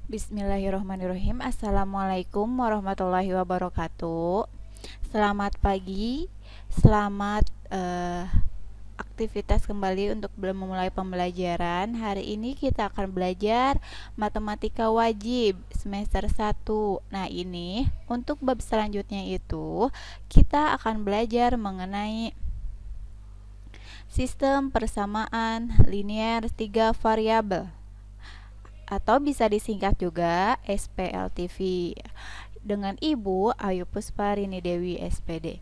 Bismillahirrahmanirrahim. Assalamualaikum warahmatullahi wabarakatuh. Selamat pagi, selamat aktivitas kembali untuk memulai pembelajaran. Hari ini kita akan belajar matematika wajib semester 1. Nah, ini untuk bab selanjutnya itu kita akan belajar mengenai sistem persamaan linear 3 variabel, atau bisa disingkat juga SPLTV, dengan Ibu Ayu Pusparini Dewi SPD.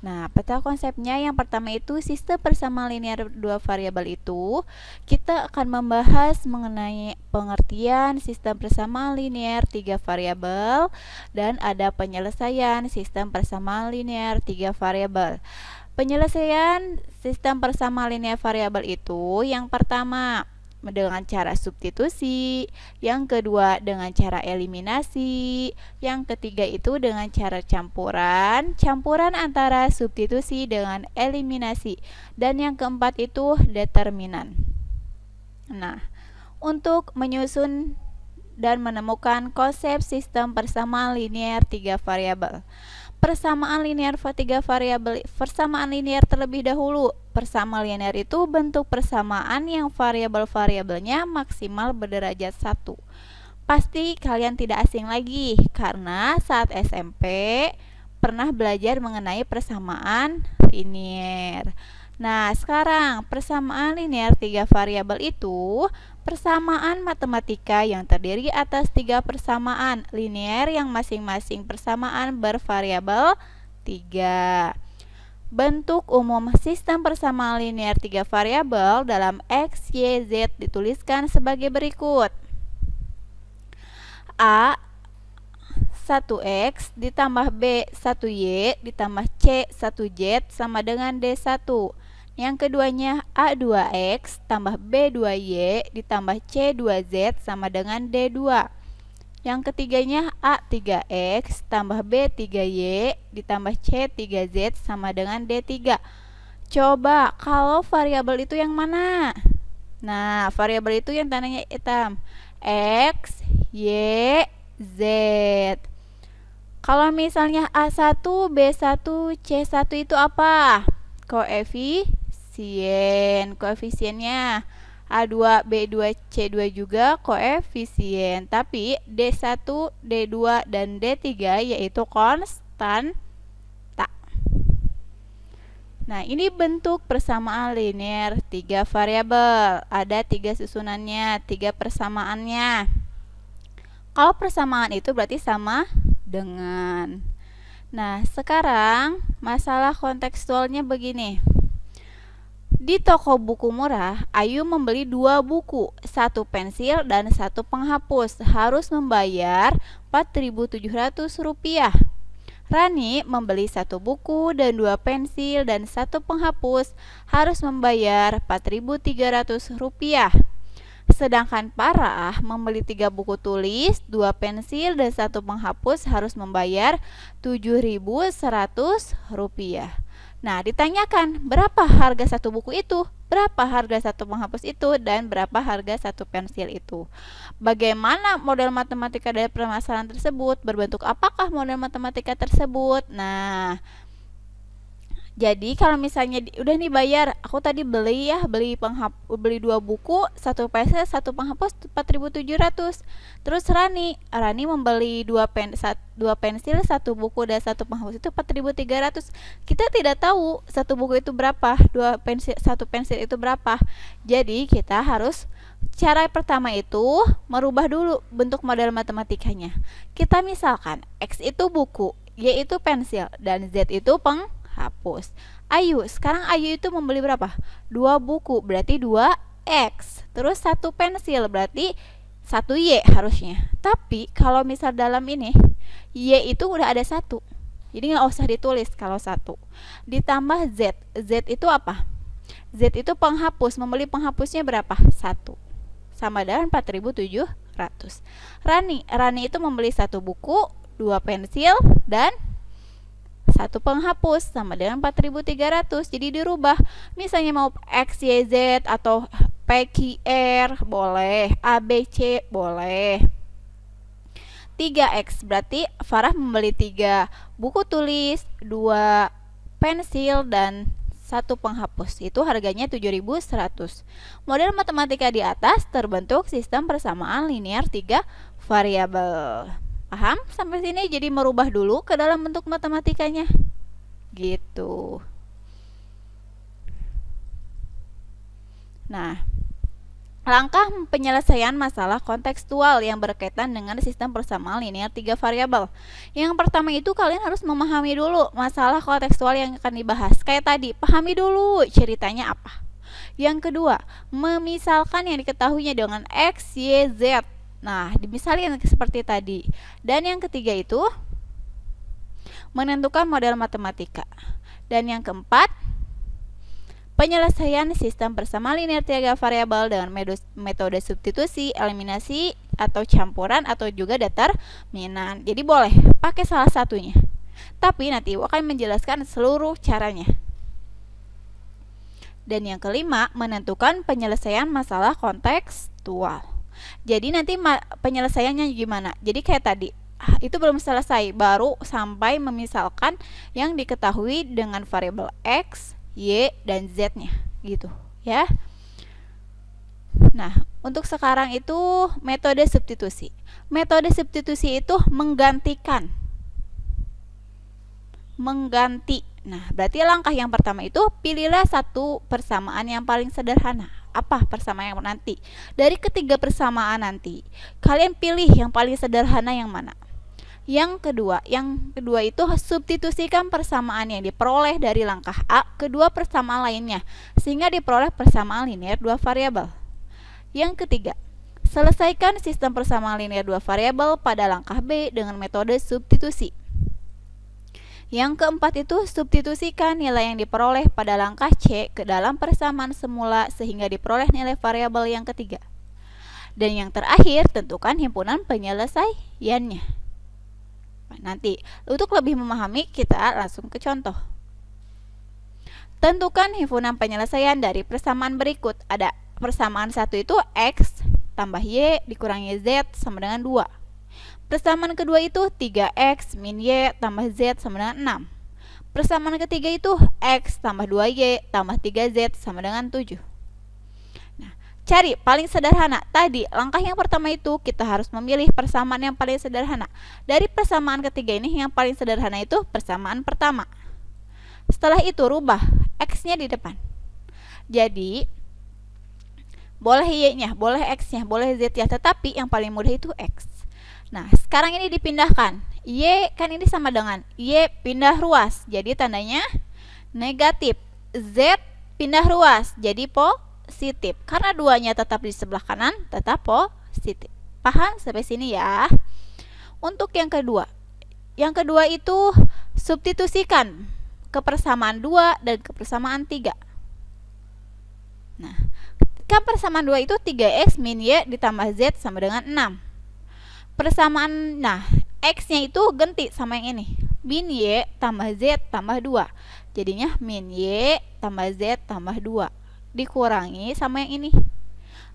Nah, peta konsepnya yang pertama itu sistem persamaan linear 2 variabel itu kita akan membahas mengenai pengertian sistem persamaan linear 3 variabel dan ada penyelesaian sistem persamaan linear 3 variabel. Penyelesaian sistem persamaan linear variabel itu yang pertama dengan cara substitusi, yang kedua dengan cara eliminasi, yang ketiga itu dengan cara campuran antara substitusi dengan eliminasi, dan yang keempat itu determinan. Nah, untuk menyusun dan menemukan konsep sistem persamaan linear 3 variabel. Persamaan linear terlebih dahulu. Persamaan linear itu bentuk persamaan yang variabel-variabelnya maksimal berderajat 1. Pasti kalian tidak asing lagi karena saat SMP pernah belajar mengenai persamaan linear. Nah, sekarang persamaan linear 3 variabel itu persamaan matematika yang terdiri atas 3 persamaan linear yang masing-masing persamaan bervariabel 3. Bentuk umum sistem persamaan linear 3 variabel dalam X, Y, Z dituliskan sebagai berikut. A 1X ditambah B 1Y ditambah C 1Z sama dengan D1. Yang keduanya A2X tambah B2Y ditambah C2Z sama dengan D2. Yang ketiganya A3X tambah B3Y ditambah C3Z sama dengan D3. Coba kalau variabel itu yang mana? Nah, variabel itu yang tandanya hitam. X, Y, Z. Kalau misalnya A1, B1, C1 itu apa? Koefisiennya. A2, B2, C2 juga koefisien. Tapi D1, D2, dan D3 yaitu konstanta. Nah, ini bentuk persamaan linear 3 variabel. Ada 3 susunannya, 3 persamaannya. Kalau persamaan itu berarti sama dengan. Nah, sekarang masalah kontekstualnya begini. Di toko buku murah, Ayu membeli 2 buku, 1 pensil dan 1 penghapus. Harus membayar Rp4.700. Rani membeli 1 buku dan 2 pensil dan 1 penghapus. Harus membayar Rp4.300. Sedangkan Parah membeli 3 buku tulis, 2 pensil dan 1 penghapus harus membayar Rp7.100. Nah, ditanyakan berapa harga 1 buku itu, berapa harga 1 penghapus itu, dan berapa harga 1 pensil itu. Bagaimana model matematika dari permasalahan tersebut? Berbentuk apakah model matematika tersebut? Nah, jadi kalau misalnya udah nih bayar, aku tadi beli 2 buku, 1 pensil, 1 penghapus Rp4.700. Terus Rani membeli 2 pensil, 1 buku dan 1 penghapus itu Rp4.300. Kita tidak tahu 1 buku itu berapa, 1 pensil itu berapa. Jadi kita harus cara pertama itu merubah dulu bentuk model matematikanya. Kita misalkan X itu buku, Y itu pensil, dan Z itu penghapus. Sekarang Ayu itu membeli berapa? 2 buku, berarti 2X. Terus 1 pensil, berarti 1Y harusnya. Tapi kalau misal dalam ini, Y itu udah ada 1. Jadi nggak usah ditulis kalau 1. Ditambah Z. Z itu apa? Z itu penghapus. Membeli penghapusnya berapa? 1. Sama dengan Rp4.700. Rani itu membeli 1 buku, 2 pensil, dan 1 penghapus sama dengan 4.300. Jadi dirubah. Misalnya mau X, Y, Z atau PQR boleh, ABC boleh. 3X berarti Farah membeli 3 buku tulis, 2 pensil, dan 1 penghapus. Itu harganya 7.100. Model matematika di atas terbentuk sistem persamaan linear 3 variabel. Paham sampai sini? Jadi merubah dulu ke dalam bentuk matematikanya. Gitu. Nah, langkah penyelesaian masalah kontekstual yang berkaitan dengan sistem persamaan linear 3 variabel. Yang pertama itu kalian harus memahami dulu masalah kontekstual yang akan dibahas. Kayak tadi, pahami dulu ceritanya apa. Yang kedua, memisalkan yang diketahuinya dengan X, Y, Z. Nah, dimisalin seperti tadi. Dan yang ketiga itu menentukan model matematika. Dan yang keempat, penyelesaian sistem persamaan linear 3 variabel dengan metode substitusi, eliminasi, atau campuran, atau juga determinan. Jadi boleh pakai salah satunya. Tapi nanti Ibu akan menjelaskan seluruh caranya. Dan yang kelima, menentukan penyelesaian masalah kontekstual. Jadi nanti penyelesaiannya gimana? Jadi kayak tadi, itu belum selesai, baru sampai memisalkan yang diketahui dengan variabel X, Y, dan Z-nya gitu ya. Nah, untuk sekarang itu metode substitusi. Metode substitusi itu mengganti. Nah, berarti langkah yang pertama itu pilihlah satu persamaan yang paling sederhana. Apa persamaan yang nanti? Dari ketiga persamaan nanti, kalian pilih yang paling sederhana yang mana? Yang kedua itu substitusikan persamaan yang diperoleh dari langkah A ke dua persamaan lainnya, sehingga diperoleh persamaan linear 2 variabel. Yang ketiga, selesaikan sistem persamaan linear 2 variabel pada langkah B dengan metode substitusi. Yang keempat itu substitusikan nilai yang diperoleh pada langkah C ke dalam persamaan semula sehingga diperoleh nilai variabel yang ketiga. Dan yang terakhir, tentukan himpunan penyelesaiannya. Nanti, untuk lebih memahami, kita langsung ke contoh. Tentukan himpunan penyelesaian dari persamaan berikut. Ada persamaan satu itu X tambah Y dikurangi Z sama dengan 2. Persamaan kedua itu 3X min Y tambah Z sama dengan 6. Persamaan ketiga itu X tambah 2Y tambah 3Z sama dengan 7. Nah, cari paling sederhana. Tadi, langkah yang pertama itu kita harus memilih persamaan yang paling sederhana. Dari persamaan ketiga ini, yang paling sederhana itu persamaan pertama. Setelah itu, rubah X-nya di depan. Jadi, boleh Y-nya, boleh X-nya, boleh Z-nya, tetapi yang paling mudah itu X. Nah, sekarang ini dipindahkan. Y kan ini sama dengan Y pindah ruas, jadi tandanya negatif. Z pindah ruas, jadi positif. Karena duanya tetap di sebelah kanan, tetap positif. Paham sampai sini ya? Untuk yang kedua itu substitusikan ke persamaan 2 dan ke persamaan 3. Nah, kan persamaan 2 itu 3X min Y ditambah Z sama dengan 6. Persamaan, nah, X-nya itu ganti sama yang ini. Min Y tambah Z tambah 2. Jadinya min Y tambah Z tambah 2. Dikurangi sama yang ini.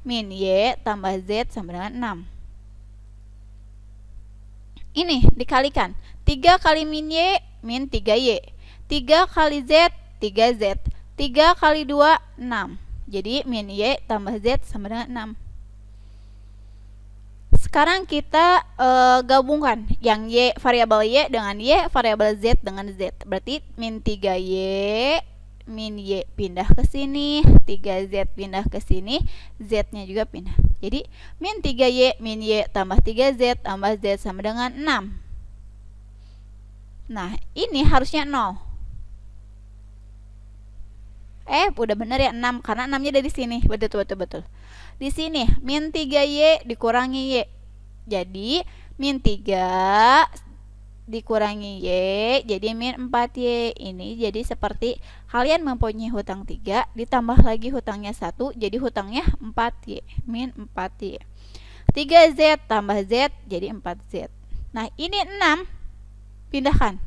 Min Y tambah Z sama dengan 6. Ini dikalikan. 3 kali min Y, min 3Y. 3 kali Z, 3Z. 3 kali 2, 6. Jadi min Y tambah Z sama dengan 6. Sekarang kita gabungkan yang Y variabel Y dengan Y variabel Z dengan Z. Berarti min 3Y min Y pindah ke sini, 3Z pindah ke sini, Z-nya juga pindah. Jadi min 3Y min Y tambah 3Z tambah Z sama dengan 6. Nah, ini harusnya 0. Udah bener ya 6 karena 6-nya dari sini. Betul. Di sini min 3Y dikurangi Y. Jadi min 3 dikurangi Y jadi min 4Y. Ini jadi seperti kalian mempunyai hutang 3 ditambah lagi hutangnya 1, jadi hutangnya 4Y, min 4Y. 3Z tambah Z jadi 4Z. Nah, ini 6 pindahkan.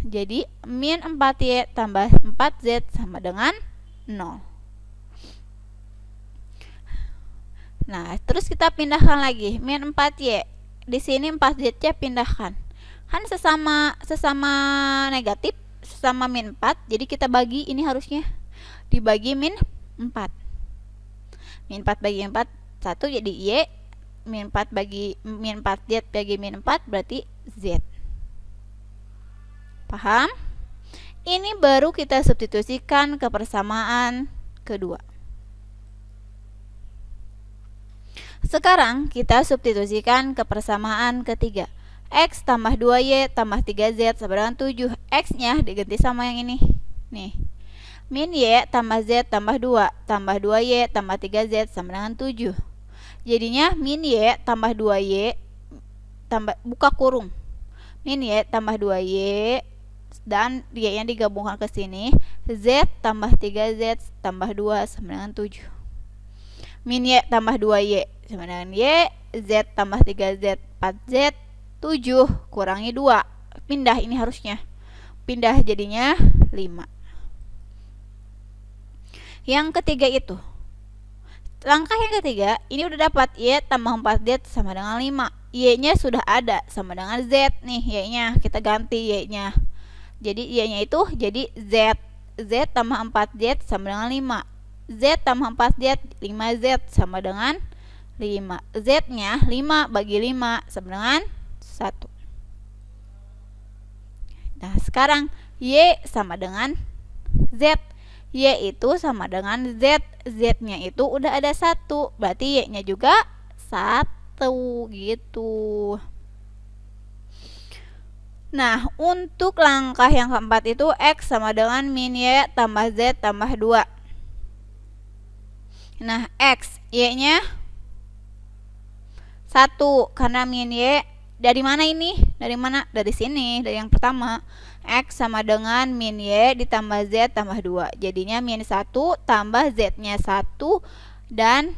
Jadi min 4Y tambah 4Z sama dengan 0. Nah, terus kita pindahkan lagi min 4y. Di sini 4z-nya pindahkan. Kan sesama negatif, sesama min 4, jadi kita bagi, ini harusnya dibagi min 4. Min 4 bagi 4 1 jadi y. Min 4 bagi min 4z bagi min 4 berarti z. Paham? Ini baru kita substitusikan ke persamaan kedua. Sekarang kita substitusikan ke persamaan ketiga. X tambah 2y tambah 3z sama dengan 7. X-nya diganti sama yang ini. Nih. Min y tambah z tambah 2 tambah 2y tambah 3z sama dengan 7. Jadinya min y tambah 2y tambah buka kurung. Min y tambah 2y dan y-nya digabungkan ke sini, z tambah 3z tambah 2 sama dengan 7. Min y tambah 2y sama dengan y, z tambah 3z 4z, 7 kurangi 2. Pindah, ini harusnya pindah jadinya 5. Yang ketiga itu, langkah yang ketiga, ini udah dapat y tambah 4z sama dengan 5. Y-nya sudah ada sama dengan z nih, y-nya kita ganti y-nya. Jadi y-nya itu jadi z. Z tambah 4z sama dengan 5. Z tambah 4z 5z sama dengan 5. Z-nya 5 bagi 5 sama dengan 1. Nah, sekarang y sama dengan z. Y itu sama dengan z. Z-nya itu udah ada 1. Berarti y-nya juga 1 gitu. Nah, untuk langkah yang keempat itu X sama dengan min Y tambah Z tambah 2. Nah, X, Y-nya 1, karena min Y dari mana ini? Dari mana? Dari sini, dari yang pertama. X sama dengan min Y ditambah Z tambah 2. Jadinya min 1 tambah Z-nya 1 dan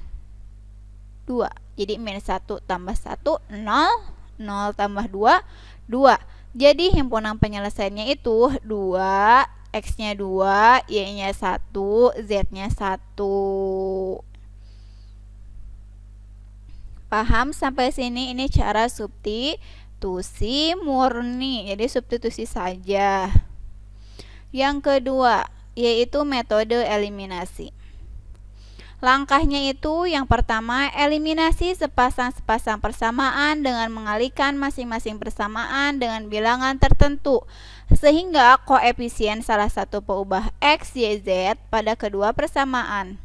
2. Jadi min 1 tambah 1, 0. 0 tambah 2, 2. Jadi himpunan penyelesaiannya itu 2, X-nya 2, Y-nya 1, Z-nya 1. Paham sampai sini? Ini cara substitusi murni. Jadi substitusi saja. Yang kedua, yaitu metode eliminasi. Langkahnya itu yang pertama, eliminasi sepasang-sepasang persamaan dengan mengalihkan masing-masing persamaan dengan bilangan tertentu sehingga koefisien salah satu peubah X, Y, Z pada kedua persamaan.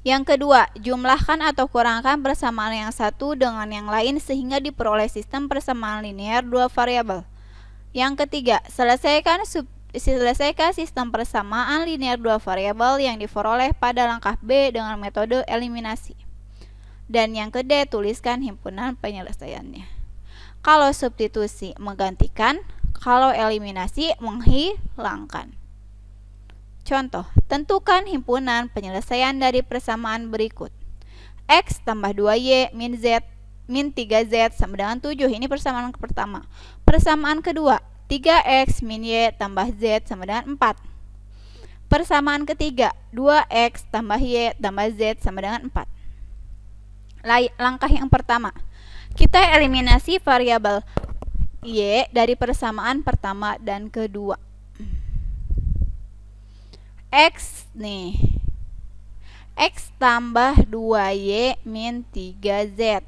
Yang kedua, jumlahkan atau kurangkan persamaan yang satu dengan yang lain sehingga diperoleh sistem persamaan linear dua variabel. Yang ketiga, selesaikan sistem persamaan linear dua variabel yang diperoleh pada langkah B dengan metode eliminasi. Dan yang kedua, tuliskan himpunan penyelesaiannya. Kalau substitusi menggantikan, kalau eliminasi menghilangkan. Contoh, tentukan himpunan penyelesaian dari persamaan berikut. X tambah 2Y min Z min 3Z sama dengan 7. Ini persamaan pertama. Persamaan kedua, 3x min y tambah z sama dengan 4. Persamaan ketiga, 2x tambah y tambah z sama dengan 4. Langkah yang pertama, kita eliminasi variabel y dari persamaan pertama dan kedua. X nih, x tambah 2y min 3z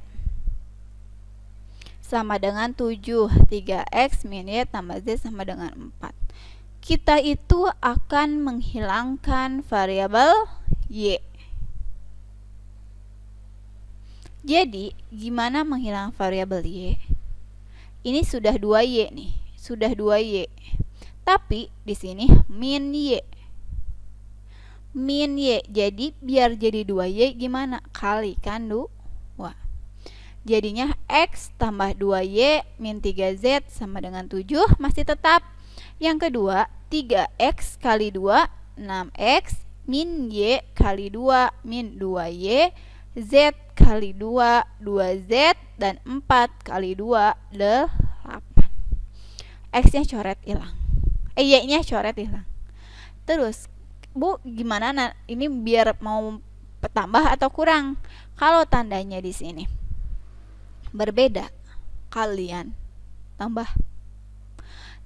sama dengan 7. 3x min y tambah z sama dengan 4. Kita itu akan menghilangkan variabel y. Jadi, gimana menghilangkan variabel y? Ini sudah 2y nih, sudah 2y. Tapi di sini min y. Min y. Jadi biar jadi 2y gimana? Kalikan 2. Jadinya X tambah 2Y min 3Z sama dengan 7 masih tetap. Yang kedua, 3X kali 2, 6X min Y kali 2 min 2Y, Z kali 2, 2Z, dan 4 kali 2, 8. X-nya coret hilang. Y-nya coret hilang. Terus, Bu, gimana ini biar mau tambah atau kurang? Kalau tandanya di sini berbeda, kalian tambah.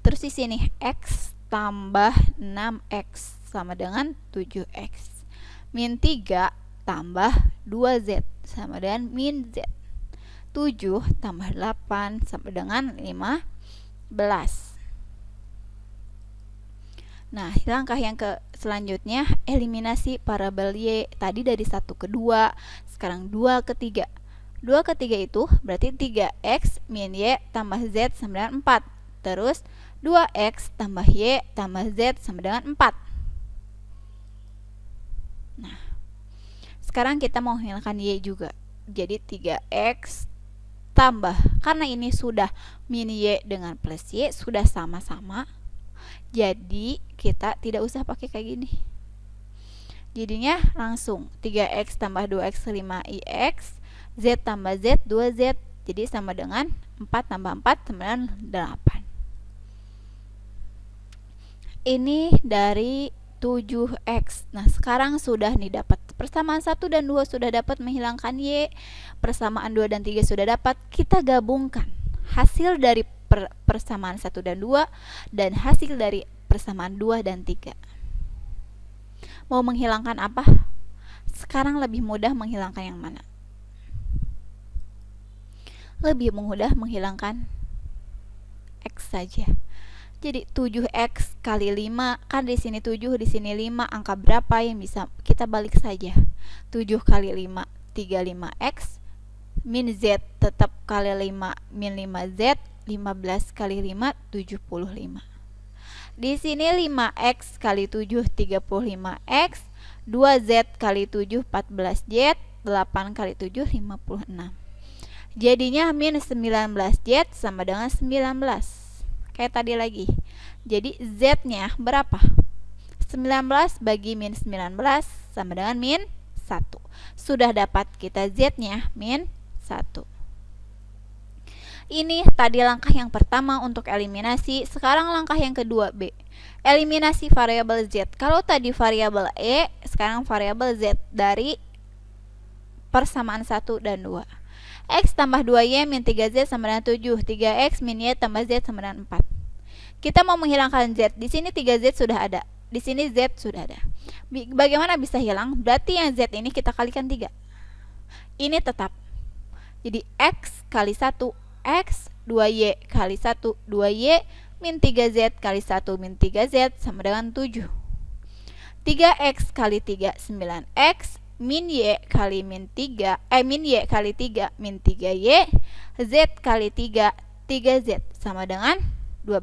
Terus di sini X tambah 6X sama dengan 7X. Min 3 tambah 2Z sama dengan min Z. 7 tambah 8 sama dengan 15. Nah, langkah yang selanjutnya eliminasi parabel Y. Tadi dari 1 ke 2, sekarang 2 ke 3. 2 ke 3 itu berarti 3X min Y tambah Z sama dengan 4. Terus 2X tambah Y tambah Z sama dengan 4. Nah, sekarang kita mau menghilangkan Y juga. Jadi 3X tambah, karena ini sudah min Y dengan plus Y sudah sama-sama, jadi kita tidak usah pakai kayak gini. Jadinya langsung 3X tambah 2X 5IX, Z tambah Z 2Z, jadi sama dengan 4 tambah 4 sama dengan 8. Ini dari 7X. Nah, sekarang sudah nih dapat persamaan 1 dan 2 sudah dapat menghilangkan Y. Persamaan 2 dan 3 sudah dapat. Kita gabungkan hasil dari persamaan 1 dan 2 dan hasil dari persamaan 2 dan 3. Mau menghilangkan apa? Sekarang lebih mudah menghilangkan yang mana? Lebih mudah menghilangkan X saja. Jadi 7X kali 5, kan di sini 7, di sini 5, angka berapa yang bisa kita balik saja. 7 kali 5, 35X, min Z tetap kali 5, min 5Z, 15 kali 5, 75. Di sini 5X kali 7, 35X, 2Z kali 7, 14Z, 8 kali 7, 56. Jadinya min 19Z sama dengan 19. Kayak tadi lagi. Jadi Z-nya berapa? 19 bagi min 19 sama dengan min 1. Sudah dapat kita Z-nya min 1. Ini tadi langkah yang pertama untuk eliminasi. Sekarang langkah yang kedua B. Eliminasi variabel Z. Kalau tadi variabel E, sekarang variabel Z dari persamaan 1 dan 2. X tambah 2Y min 3Z sama dengan 7. 3X min Y tambah Z sama dengan 4. Kita mau menghilangkan Z. Di sini 3Z sudah ada. Di sini Z sudah ada. Bagaimana bisa hilang? Berarti yang Z ini kita kalikan 3. Ini tetap. Jadi X kali 1, X, 2Y kali 1, 2Y, min 3Z kali 1, min 3Z sama dengan 7. 3X kali 3, 9X, min Y kali min 3, min Y kali 3, min 3Y, Z kali 3, 3Z sama dengan 12.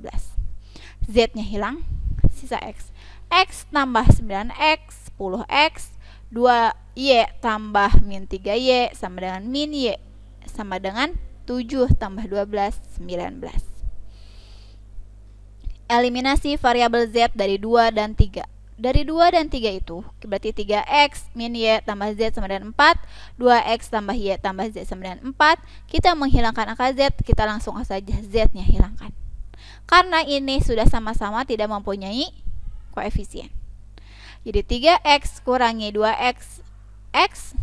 Z-nya hilang, sisa X. X tambah 9X, 10X, 2Y tambah min 3Y sama dengan min Y sama dengan 7 tambah 12, 19. Eliminasi variabel Z dari 2 dan 3. Dari 2 dan 3 itu berarti 3X min Y tambah Z sama dengan 4, 2X tambah Y tambah Z sama dengan 4. Kita menghilangkan angka Z, kita langsung saja Z-nya hilangkan. Karena ini sudah sama-sama tidak mempunyai koefisien. Jadi 3X kurangi 2X, X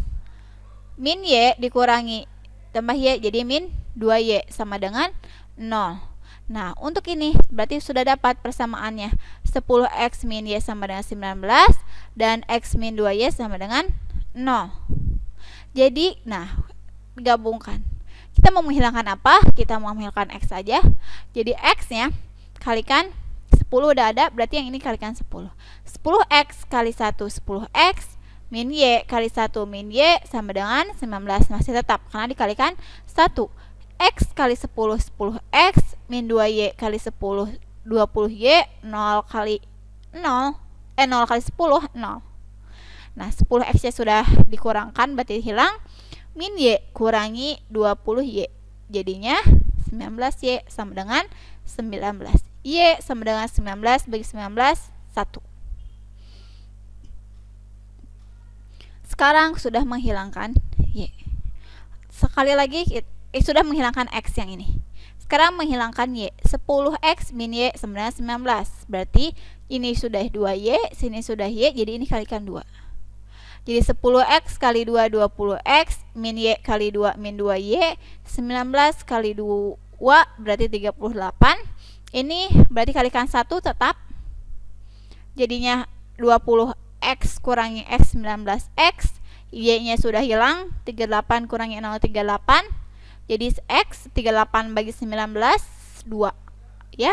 min Y dikurangi tambah Y, jadi min 2Y sama dengan 0. Nah, untuk ini berarti sudah dapat persamaannya. 10X min Y sama dengan 19 dan X min 2Y sama dengan 0. Jadi, nah, gabungkan. Kita mau menghilangkan apa? Kita mau menghilangkan X saja. Jadi X-nya kalikan 10 udah ada, berarti yang ini kalikan 10. 10X kali 1, 10X, min Y kali 1, min Y sama dengan 19. Masih tetap, karena dikalikan 1. X kali 10, 10X, min 2Y kali 10, 20Y, 0 kali 0. 0 kali 10, 0. Nah, 10X-nya sudah dikurangkan, berarti hilang. Min Y kurangi 20Y, jadinya 19Y sama dengan 19. Y sama dengan 19 bagi 19, 1. Sekarang sudah menghilangkan Y. Sekali lagi sudah menghilangkan X yang ini. Sekarang menghilangkan Y. 10X min Y sama dengan 19. Berarti ini sudah 2Y, sini sudah Y, jadi ini kalikan 2. Jadi 10x kali 2 20x, min y kali 2 min 2y, 19 kali 2 berarti 38. Ini berarti kalikan 1 tetap. Jadinya 20x kurangi x 19x, y-nya sudah hilang, 38 kurangi 0 38. Jadi x 38 bagi 19 2 ya.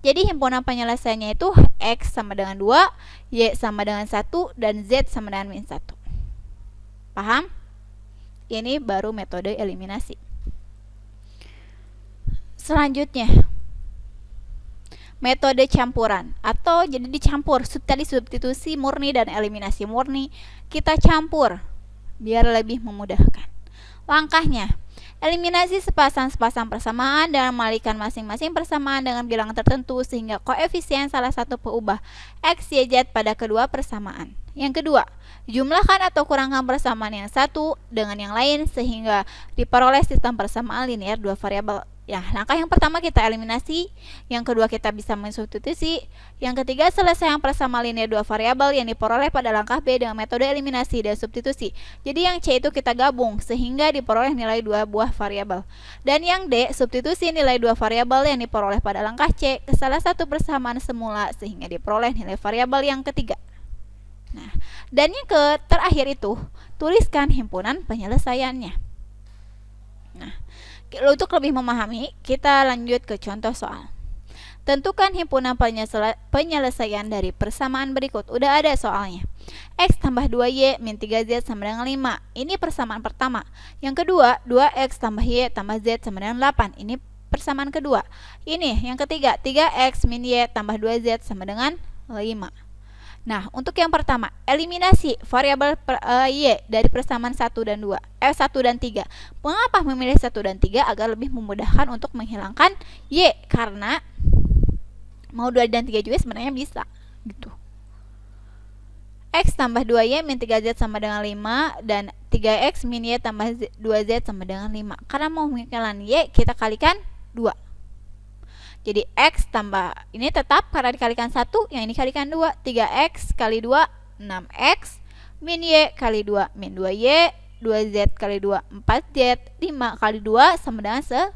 Jadi himpunan penyelesaiannya itu x sama dengan 2, y sama dengan 1 dan z sama dengan min 1. Paham? Ini baru metode eliminasi. Selanjutnya metode campuran atau jadi dicampur. Tadi substitusi murni dan eliminasi murni kita campur biar lebih memudahkan. Langkahnya, eliminasi sepasang-sepasang persamaan dengan mengalihkan masing-masing persamaan dengan bilangan tertentu sehingga koefisien salah satu peubah x, y, z pada kedua persamaan. Yang kedua, jumlahkan atau kurangkan persamaan yang satu dengan yang lain sehingga diperoleh sistem persamaan linear dua variabel. Ya, langkah yang pertama kita eliminasi, yang kedua kita bisa mensubstitusi, yang ketiga selesaikan persamaan linear dua variabel yang diperoleh pada langkah B dengan metode eliminasi dan substitusi. Jadi yang C itu kita gabung sehingga diperoleh nilai dua buah variabel. Dan yang D, substitusi nilai dua variabel yang diperoleh pada langkah C ke salah satu persamaan semula sehingga diperoleh nilai variabel yang ketiga. Nah, dan yang terakhir itu tuliskan himpunan penyelesaiannya. Nah, untuk lebih memahami, kita lanjut ke contoh soal. Tentukan himpunan penyelesaian dari persamaan berikut. Udah ada soalnya. X tambah 2y min 3z sama dengan 5. Ini persamaan pertama. Yang kedua, 2x tambah y tambah z sama dengan 8. Ini persamaan kedua. Ini yang ketiga, 3x min y tambah 2z sama dengan 5. Nah, untuk yang pertama, eliminasi variabel y dari persamaan 1 dan 2, 1 dan 3. Mengapa memilih 1 dan 3? Agar lebih memudahkan untuk menghilangkan y, karena mau 2 dan 3 juga sebenarnya bisa, gitu. X tambah 2y min 3z sama dengan 5 dan 3x min y tambah 2z sama dengan 5. Karena mau menghilangkan y, kita kalikan 2. Jadi x tambah, ini tetap karena dikalikan 1, yang ini kalikan 2. 3x kali 2, 6x, min y kali 2, min 2y, 2z kali 2, 4z, 5 kali 2 sama dengan 10.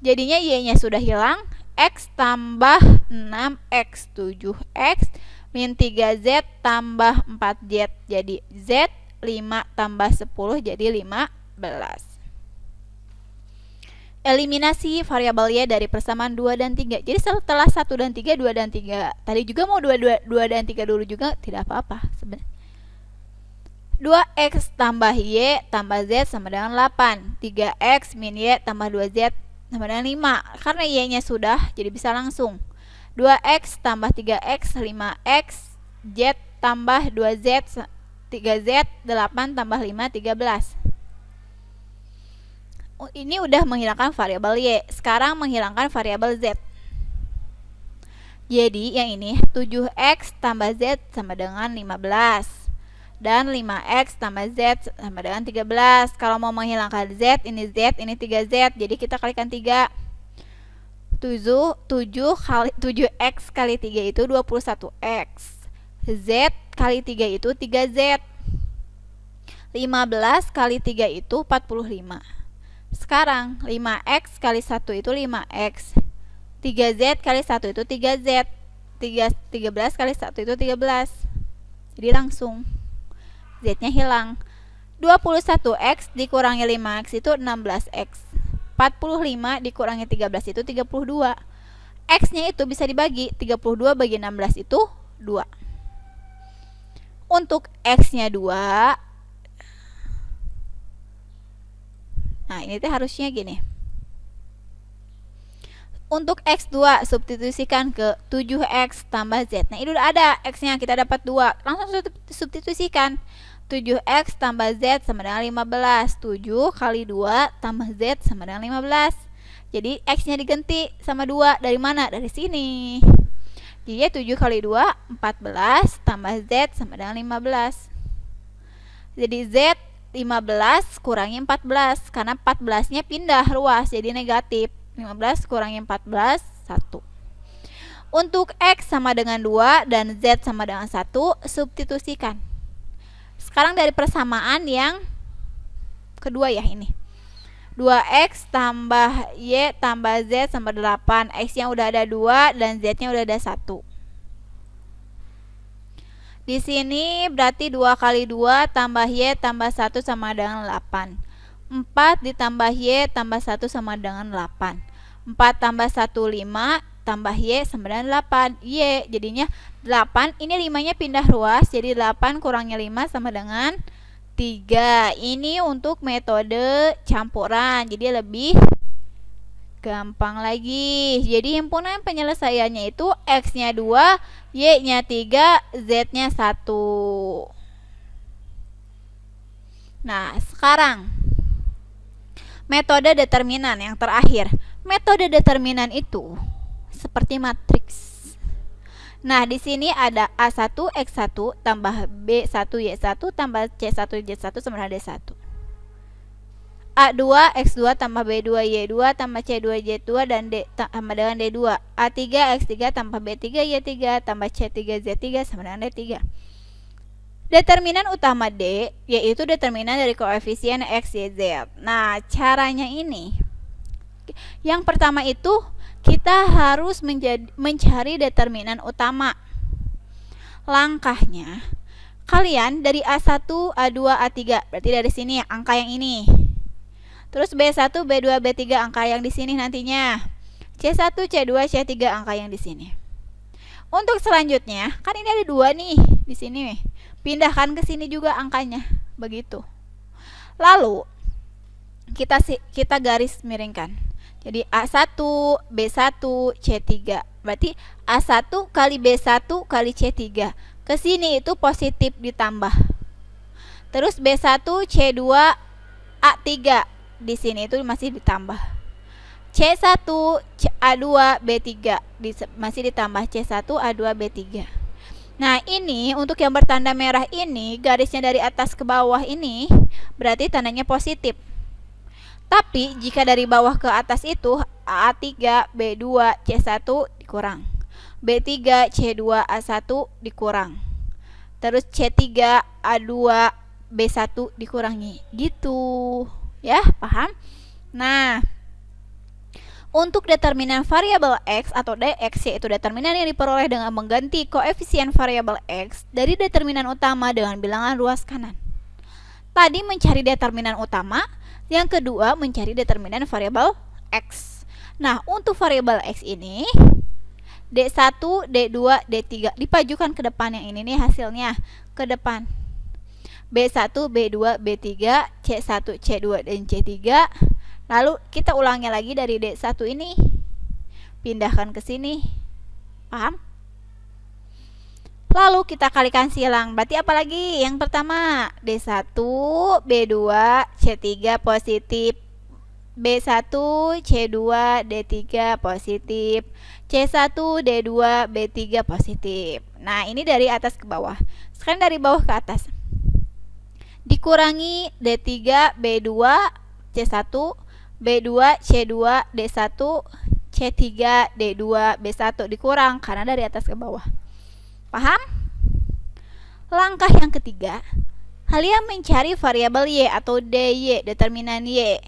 Jadinya y-nya sudah hilang, x tambah 6x, 7x, min 3z tambah 4z, jadi z, 5 tambah 10, jadi 15. Eliminasi variabel y dari persamaan 2 dan 3. Jadi setelah 1 dan 3, 2 dan 3. Tadi juga mau 2 dan 3 dulu juga tidak apa-apa sebenarnya. 2x tambah y tambah z sama dengan 8. 3x min y tambah 2z sama dengan 5. Karena y-nya sudah, jadi bisa langsung. 2x tambah 3x, 5x, z tambah 2z, 3z, 8 tambah 5, 13. Ini udah menghilangkan variabel y. Sekarang menghilangkan variabel z. Jadi yang ini 7x tambah z sama dengan 15 dan 5x tambah z sama dengan 13. Kalau mau menghilangkan z, ini 3z. Jadi kita kalikan 3. 7x kali 3 itu 21x. Z kali 3 itu 3z. 15 kali 3 itu 45. Sekarang 5x kali 1 itu 5x. 3z kali 1 itu 3z. 13 kali 1 itu 13. Jadi langsung z-nya hilang. 21x dikurangi 5x itu 16x. 45 dikurangi 13 itu 32. X-nya itu bisa dibagi. 32 bagi 16 itu 2. Untuk x-nya 2, nah ini tuh harusnya gini. Untuk x2 substitusikan ke 7x tambah z. Nah ini udah ada x-nya, kita dapat 2. Langsung substitusikan. 7x tambah z sama dengan 15. 7 kali 2 tambah z sama dengan 15. Jadi x-nya diganti sama 2. Dari mana? Dari sini. Jadi 7 kali 2 14 tambah z sama dengan 15. Jadi z 15 kurangi 14, karena 14-nya pindah ruas jadi negatif. 15 kurangi 14, 1. Untuk x sama dengan 2 dan z sama dengan 1, substitusikan. Sekarang dari persamaan yang kedua ya, ini 2x tambah y tambah z sama 8. X nya udah ada 2 dan z nya udah ada 1. Di sini berarti 2 kali 2 tambah y tambah 1 sama dengan 8. 4 ditambah y tambah 1 sama dengan 8. 4 tambah 1 5 tambah y sama dengan 8. Y jadinya 8, ini 5 nya pindah ruas, jadi 8 kurangnya 5 sama dengan 3. Ini untuk metode campuran, jadi lebih gampang lagi. Jadi himpunan penyelesaiannya itu X nya 2, Y nya 3, Z nya 1. Nah, sekarang metode determinan yang terakhir. Metode determinan itu seperti matriks. Nah, di sini ada A1 X1 tambah B1 Y1 tambah C1 Z1 sama dengan D1. A2 X2 tambah B2 Y2 tambah C2 Z2 dan D sama dengan D2. A3 X3 tambah B3 Y3 tambah C3 Z3 sama dengan D3. Determinan utama D yaitu determinan dari koefisien X, Y, Z. Nah, caranya ini. Yang pertama itu kita harus mencari determinan utama. Langkahnya, kalian dari A1, A2, A3, berarti dari sini angka yang ini. Terus B1, B2, B3 angka yang di sini nantinya. C1, C2, C3 angka yang di sini. Untuk selanjutnya, kan ini ada 2 nih di sini. Pindahkan ke sini juga angkanya, begitu. Lalu kita garis miringkan. Jadi A1, B1, C3. Berarti A1 kali B1 kali C3. Ke sini itu positif ditambah. Terus B1, C2, A3. Di sini itu masih ditambah. C1, A2, B3. Masih ditambah C1, A2, B3. Nah, ini untuk yang bertanda merah ini, garisnya dari atas ke bawah ini, berarti tandanya positif. Tapi jika dari bawah ke atas itu A3, B2, C1 dikurang, B3, C2, A1 dikurang, terus C3, A2, B1 dikurangi, gitu ya, paham? Nah, untuk determinan variabel X atau DX, yaitu determinan yang diperoleh dengan mengganti koefisien variabel X dari determinan utama dengan bilangan ruas kanan. Tadi mencari determinan utama, yang kedua mencari determinan variabel X. Nah, untuk variabel X ini D1, D2, D3 dipajukan ke depan, yang ini nih hasilnya ke depan. B1, B2, B3, C1, C2 dan C3. Lalu kita ulangi lagi dari D1 ini, pindahkan ke sini. Paham? Lalu kita kalikan silang. Berarti apa lagi? Yang pertama, D1, B2, C3 positif. B1, C2, D3 positif. C1, D2, B3 positif. Nah, ini dari atas ke bawah. Sekarang dari bawah ke atas. Dikurangi D3, B2, C1, B2, C2, D1, C3, D2, B1 dikurang karena dari atas ke bawah. Paham? Langkah yang ketiga, kalian mencari variabel Y atau DY, determinan Y,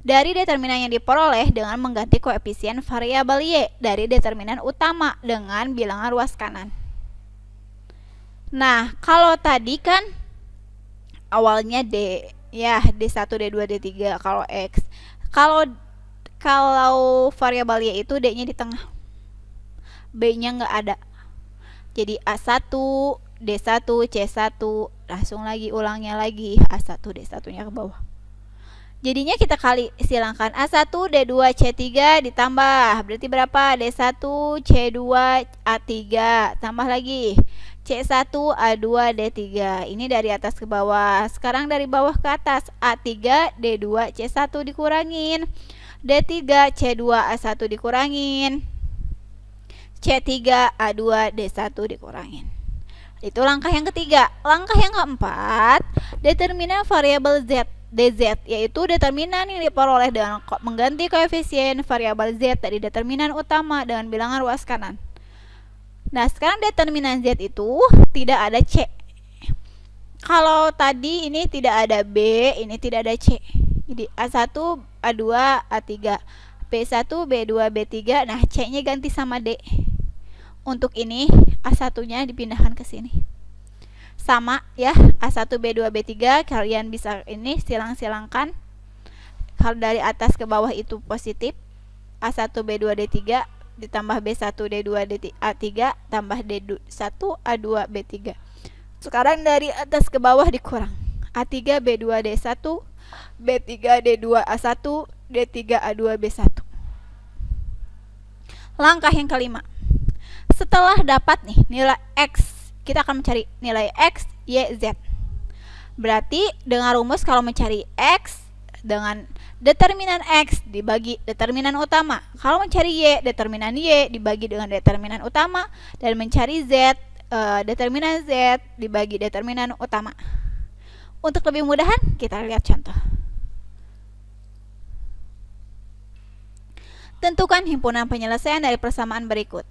dari determinan yang diperoleh dengan mengganti koefisien variabel Y dari determinan utama dengan bilangan ruas kanan. Nah, kalau tadi kan awalnya D, ya D1, D2, D3 kalau X. Kalau variabel Y itu D-nya di tengah, B-nya nggak ada. Jadi A1, D1, C1, langsung lagi ulangnya lagi A1, D1-nya ke bawah. Jadinya kita kali silangkan A1, D2, C3 ditambah, berarti berapa? D1, C2, A3, tambah lagi C1, A2, D3. Ini dari atas ke bawah. Sekarang dari bawah ke atas, A3, D2, C1 dikurangin, D3, C2, A1 dikurangin, C3, A2, D1 dikurangin. Itu langkah yang ketiga. Langkah yang keempat, determinan variabel Z, DZ, yaitu determinan yang diperoleh dengan mengganti koefisien variabel Z dari determinan utama dengan bilangan ruas kanan. Nah, sekarang determinan Z itu tidak ada C. Kalau tadi ini tidak ada B, ini tidak ada C. Jadi A1, A2, A3, B1, B2, B3. Nah, C-nya ganti sama D. Untuk ini A1-nya dipindahkan ke sini. Sama ya, A1, B2, B3 kalian bisa ini silang-silangkan. Kalau dari atas ke bawah itu positif, A1, B2, D3 ditambah B1, D2, A3 tambah D1, A2, B3. Sekarang dari atas ke bawah dikurang. A3, B2, D1, B3, D2, A1, D3, A2, B1. Langkah yang kelima. Setelah dapat nih nilai X, kita akan mencari nilai X, Y, Z. Berarti dengan rumus kalau mencari X dengan determinan X dibagi determinan utama. Kalau mencari Y, determinan Y dibagi dengan determinan utama. Dan mencari Z, determinan Z dibagi determinan utama. Untuk lebih mudahan, kita lihat contoh. Tentukan himpunan penyelesaian dari persamaan berikut.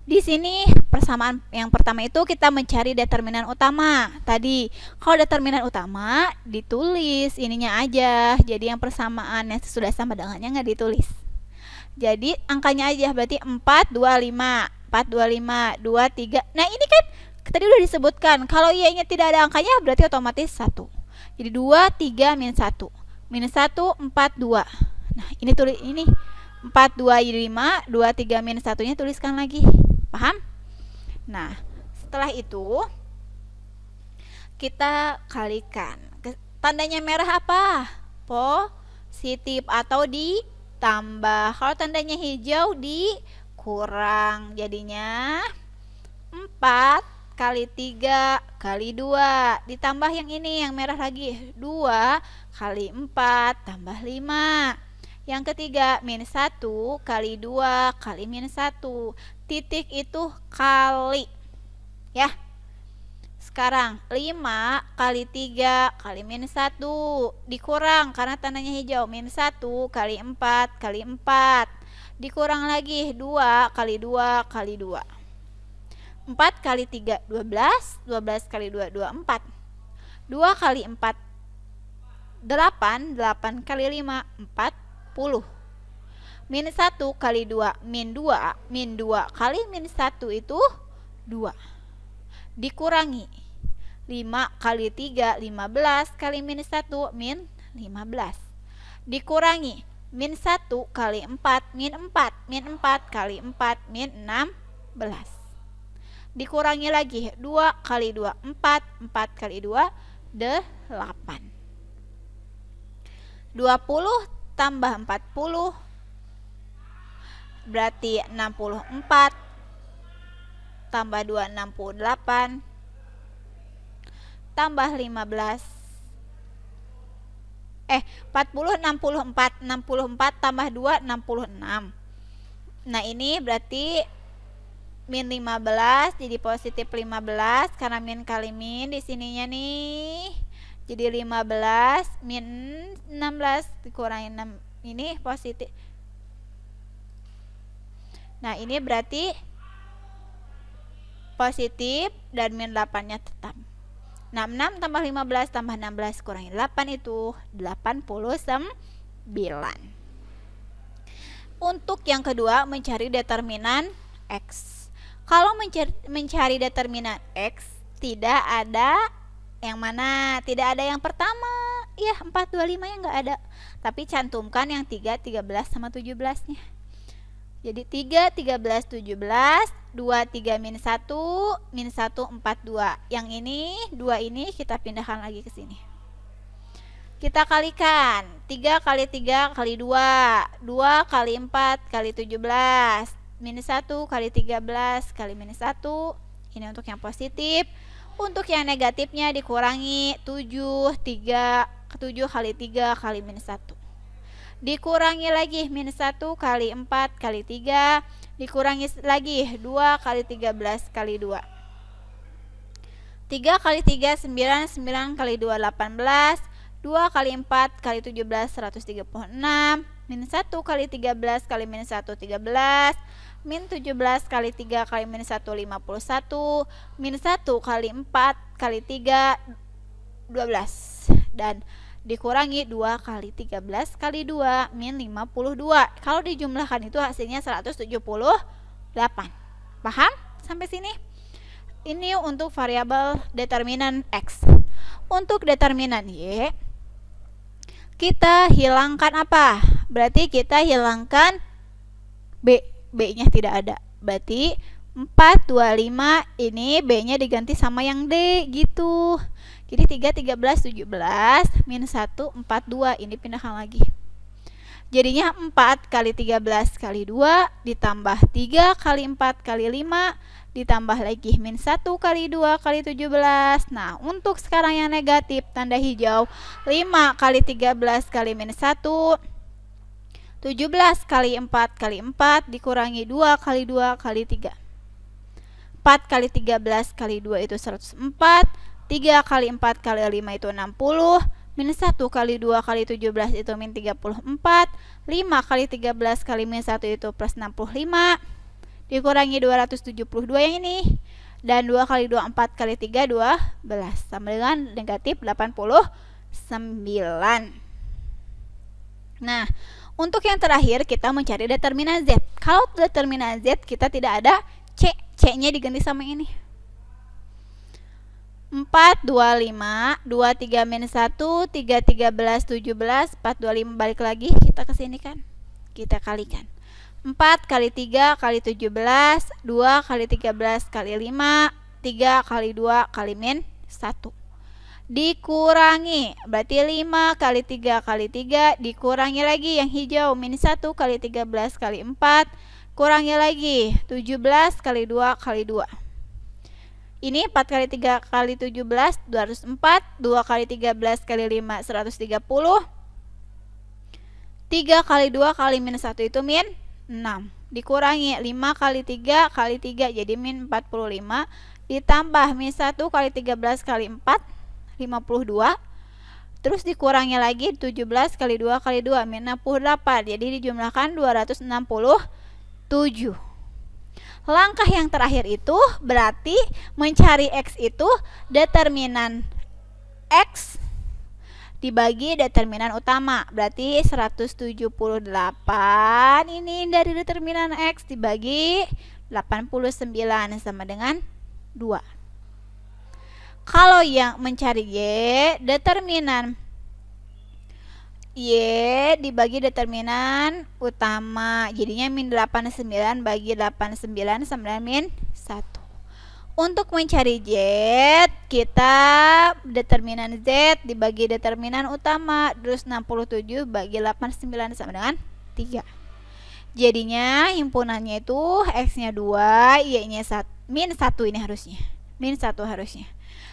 Di sini persamaan yang pertama itu kita mencari determinan utama. Tadi kalau determinan utama ditulis ininya aja. Jadi yang persamaan yang sudah sama dengannya nggak ditulis. Jadi angkanya aja berarti 4, 25, 4, 25, 2, 3. Nah ini kan tadi udah disebutkan. Kalau Y-nya tidak ada angkanya berarti otomatis 1. Jadi 2, 3, minus 1. Minus 1, 4, 2. Nah ini tulis ini 4, 2, 5, 2, 3, minus 1-nya tuliskan lagi. Paham? Nah, setelah itu kita kalikan. Tandanya merah apa? Positif atau ditambah. Kalau tandanya hijau dikurang. Jadinya 4 kali 3 kali 2. Ditambah yang ini yang merah lagi. 2 kali 4 tambah 5. Yang ketiga, minus 1 kali 2 kali minus 1. Titik itu kali. Ya. Sekarang, 5 kali 3 kali minus 1. Dikurang karena tandanya hijau. Minus 1 kali 4 kali 4. Dikurang lagi 2 kali 2 kali 2. 4 kali 3, 12. 12 kali 2, 24. 2 kali 4, 8. 8 kali 5, 40. Minus 1 kali 2, min 2. Min 2 kali minus 1 itu 2. Dikurangi 5 kali 3, 15 kali minus 1, min 15. Dikurangi min 1 kali 4, min 4. Min 4 kali 4, min 16. Dikurangi lagi 2 kali 2, 4. 4 kali 2, 8. 20 tambah 40 berarti 64 tambah 2, 68 tambah 15 40, 64 tambah 2, 66. Nah ini berarti min 15 jadi positif 15 karena min kali min di sininya nih. Jadi 15 min 16 dikurangi 6 ini positif. Nah ini berarti positif dan min 8-nya tetap. 66 tambah 15 tambah 16 kurangi 8 itu 89. Untuk yang kedua mencari determinan X. Kalau mencari determinan X tidak ada yang mana? Tidak ada yang pertama. Ya 4, 25 yang nggak ada. Tapi cantumkan yang 3, 13 sama 17-nya. Jadi 3, 13, 17, 2, 3, min 1, min 1, 4, 2. Yang ini, 2 ini kita pindahkan lagi ke sini. Kita kalikan. 3 kali 3 kali 2. 2 kali 4 kali 17. Min 1 kali 13 kali min 1. Ini untuk yang positif. Untuk yang negatifnya dikurangi 7 kali 3 kali min 1. Dikurangi lagi min 1 kali 4 kali 3. Dikurangi lagi 2 kali 13 kali 2. 3 kali 3 9. 9 kali 2 18. 2 kali 4 kali 17 136. Min 1 kali 13 kali min 1 13. min 17 kali 3 kali min 1 51, min 1 kali 4 kali 3 12, dan dikurangi 2 kali 13 kali 2 min 52. Kalau dijumlahkan itu hasilnya 178. Paham sampai sini? Ini untuk variabel determinan X. Untuk determinan Y, kita hilangkan apa? Berarti kita hilangkan B. B-nya tidak ada. Berarti 425 ini B-nya diganti sama yang D gitu. Jadi 3, 13, 17 min 1, 42. Ini pindahkan lagi. Jadinya 4 kali 13 kali 2 ditambah 3 kali 4 kali 5 ditambah lagi min 1 kali 2 kali 17. Nah, untuk sekarang yang negatif tanda hijau, 5 kali 13 kali min 1, 17 kali 4 kali 4 dikurangi 2 kali 2 kali 3. 4 kali 13 kali 2 itu 104, 3 kali 4 kali 5 itu 60, min 1 kali 2 kali 17 itu min 34, 5 kali 13 kali min 1 itu plus 65, dikurangi 272 yang ini, dan 2 kali 2 4 kali 3 12, sama dengan negatif 89. Nah, untuk yang terakhir kita mencari determinan Z. Kalau determinan Z kita tidak ada C, C-nya diganti sama ini. 4, 25, 23 min 1, 3, 13, 17, 4, 25 balik lagi, kita ke sini kan. Kita kalikan. 4 kali 3 kali 17, 2 kali 13 kali 5, 3 kali 2 kali min 1. Dikurangi, berarti 5 kali 3 kali 3, dikurangi lagi yang hijau, min 1 kali 13 kali 4, kurangi lagi, 17 kali 2 kali 2. Ini 4 kali 3 kali 17, 204, 2 kali 13 kali 5, 130, 3 kali 2 kali min 1 itu min 6, dikurangi 5 kali 3 kali 3 jadi min 45, ditambah min 1 kali 13 kali 4 52, terus dikurangi lagi 17 kali 2 kali 2 min 68, jadi dijumlahkan 267. Langkah yang terakhir itu berarti mencari X itu determinan X dibagi determinan utama, berarti 178 ini dari determinan X dibagi 89 sama dengan 2. Kalau yang mencari Y, determinan Y dibagi determinan utama, jadinya min 89 bagi 89 sama dengan min 1. Untuk mencari Z, kita determinan Z dibagi determinan utama, terus 67 bagi 89 sama dengan 3. Jadinya himpunannya itu X-nya 2, Y-nya min 1 ini harusnya. Min 1 harusnya.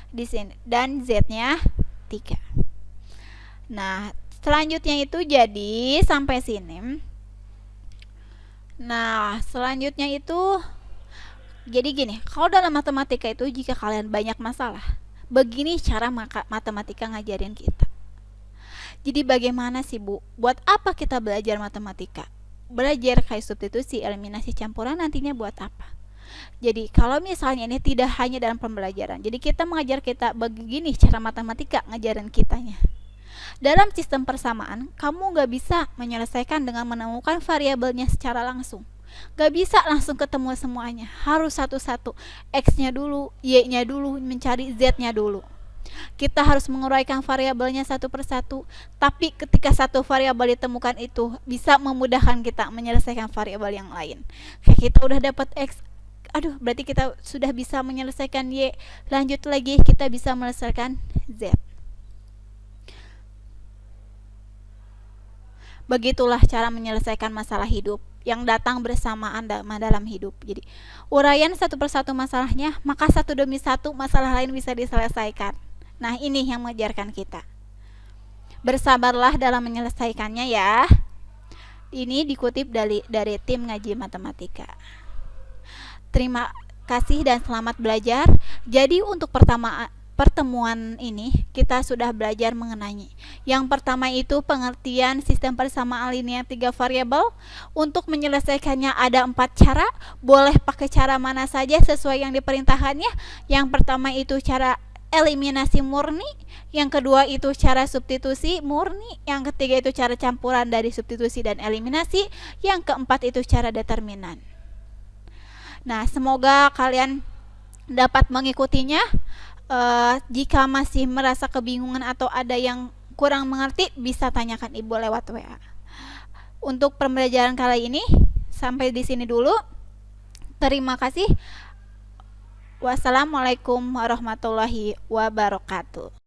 Di sini dan Z-nya 3. Nah, selanjutnya itu jadi sampai sini. Nah, selanjutnya itu jadi gini, kalau dalam matematika itu jika kalian banyak masalah, begini cara matematika ngajarin kita. Jadi bagaimana sih Bu? Buat apa kita belajar matematika? Belajar kayak substitusi, eliminasi, campuran nantinya buat apa? Jadi kalau misalnya ini tidak hanya dalam pembelajaran, jadi kita mengajar kita begini cara matematika ngajarin kitanya. Dalam sistem persamaan, kamu gak bisa menyelesaikan dengan menemukan variabelnya secara langsung. Gak bisa langsung ketemu semuanya, harus satu-satu, X-nya dulu, Y-nya dulu, mencari Z-nya dulu. Kita harus menguraikan variabelnya satu persatu, tapi ketika satu variabel ditemukan itu bisa memudahkan kita menyelesaikan variabel yang lain. Kayak kita udah dapat X, berarti kita sudah bisa menyelesaikan Y, lanjut lagi kita bisa menyelesaikan Z. Begitulah cara menyelesaikan masalah hidup yang datang bersamaan dalam hidup. Jadi, uraian satu persatu masalahnya, maka satu demi satu masalah lain bisa diselesaikan. Nah, ini yang mengajarkan kita. Bersabarlah dalam menyelesaikannya ya. Ini dikutip dari tim ngaji matematika. Terima kasih dan selamat belajar. Jadi untuk pertemuan ini kita sudah belajar mengenai yang pertama itu pengertian sistem persamaan linear 3 variabel. Untuk menyelesaikannya ada 4 cara, boleh pakai cara mana saja sesuai yang diperintahkannya. Yang pertama itu cara eliminasi murni, yang kedua itu cara substitusi murni, yang ketiga itu cara campuran dari substitusi dan eliminasi, yang keempat itu cara determinan. Nah, semoga kalian dapat mengikutinya. Jika masih merasa kebingungan atau ada yang kurang mengerti, bisa tanyakan Ibu lewat WA. Untuk pembelajaran kali ini sampai di sini dulu. Terima kasih. Wassalamualaikum warahmatullahi wabarakatuh.